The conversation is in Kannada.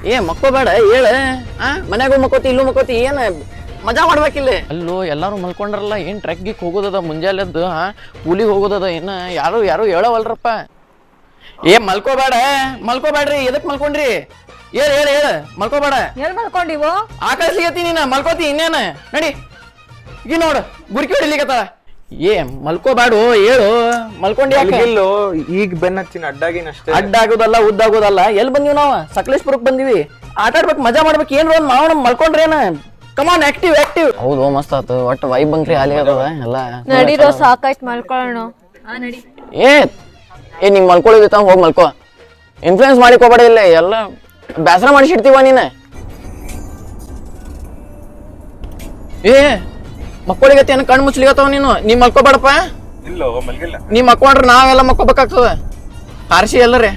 ಏ ಮಕ್ಕೋಬೇಡ ಹೇಳ ಮನ್ಯಾಗೂ ಮಕ್ಕೋತಿ ಇಲ್ಲೂ ಮಕ್ಕೋತಿ ಏನ ಮಜಾ ಮಾಡ್ಬೇಕಿಲ್ಲ. ಅಲ್ಲೋ ಎಲ್ಲಾರು ಮಲ್ಕೊಂಡ್ರಲ್ಲ ಏನ್ ಟ್ರೆಕ್ ಗಿಕ್ ಹೋಗೋದದ ಮುಂಜಾಲೆದ್ದು ಕೂಲಿಗೆ ಹೋಗೋದದ ಏನ ಯಾರು ಹೇಳವಲ್ರಪ್ಪ. ಏ ಮಲ್ಕೋಬೇಡ್ರಿ ಎದಕ್ ಮಲ್ಕೊಂಡ್ರಿ? ಹೇಳ ಮಲ್ಕೋಬೇಡ. ಎಲ್ ಮಲ್ಕೊಂಡಿವು? ಆಕಳ ಸಿಗತಿ ನೀನ ಮಲ್ಕೋತಿ ಇನ್ನೇನ ನಡಿ. ಈಗ ನೋಡ ಗುರ್ಕಿ ಹೊಡಿಲಿಕತ್ತ. ಏ ಮಲ್ಕೋಬೇಡು ಹೇಳು ಮಲ್ಕೊಂಡಿ. ಇಲ್ಲೋ ಈಗ ಬೆನ್ನ ಹಚ್ಚಿನ ಅಡ್ಡಾಗಿನಷ್ಟೇ. ಅಡ್ಡಾಗೋದಲ್ಲ ಉದ್ದಾಗೋದಲ್ಲ. ಎಲ್ಲಿ ಬಂದಿವಿ ನಾವು? ಸಕಲೇಶ್ಪುರಕ್ಕೆ ಬಂದಿವಿ. ಆಟ ಆಡ್ಬೇಕು ಮಜಾ ಮಾಡ್ಬೇಕು. ಏನ್ರ ಒಂದ್ ಮಾವನ ಮಲ್ಕೊಂಡ್ರೇನ ಕಮಾನ್ ಆಕ್ಟಿವ್. ಹೌದು ಮಸ್ತ್ ಆತು. ಒಟ್ಟು ವೈಬ್ ಬಂಕ್ರಿ ಆಲಿ ಅದ ಎಲ್ಲ. ನಡಿರೋ ಸಾಕಾಯ್ತು ಮಲ್ಕೊಳ್ಳೋಣ. ಏ ನಿಂಗ್ ಮಲ್ಕೊಳ್ಳಿತ್ತ ಹೋಗಿ ಮಲ್ಕೋ. ಇನ್ಫ್ಲೂಯೆನ್ಸ್ ಮಾಡಿಕೋಬೇಡ ಇಲ್ಲ ಎಲ್ಲ ಬೇಸರ ಮಾಡಿಸಿಡ್ತೀವ ನೀನ. ಏ ಮಕ್ಕಳಿಗತಿ ಏನ ಕಣ್ಣು ಮುಚ್ಲಿಗತ್ತವ ನೀನು. ನೀ ಮಲ್ಕೋಬೇಡಪ್ಪ. ಇಲ್ಲೋ ಮಲ್ಗಿಲ್ಲ. ನೀ ಮಕ್ಕೊಂಡ್ರೆ ನಾವೆಲ್ಲ ಮಕ್ಕೋಬೇಕಾಗ್ತದ. ಹಾರಿಸಿ ಎಲ್ಲರೇ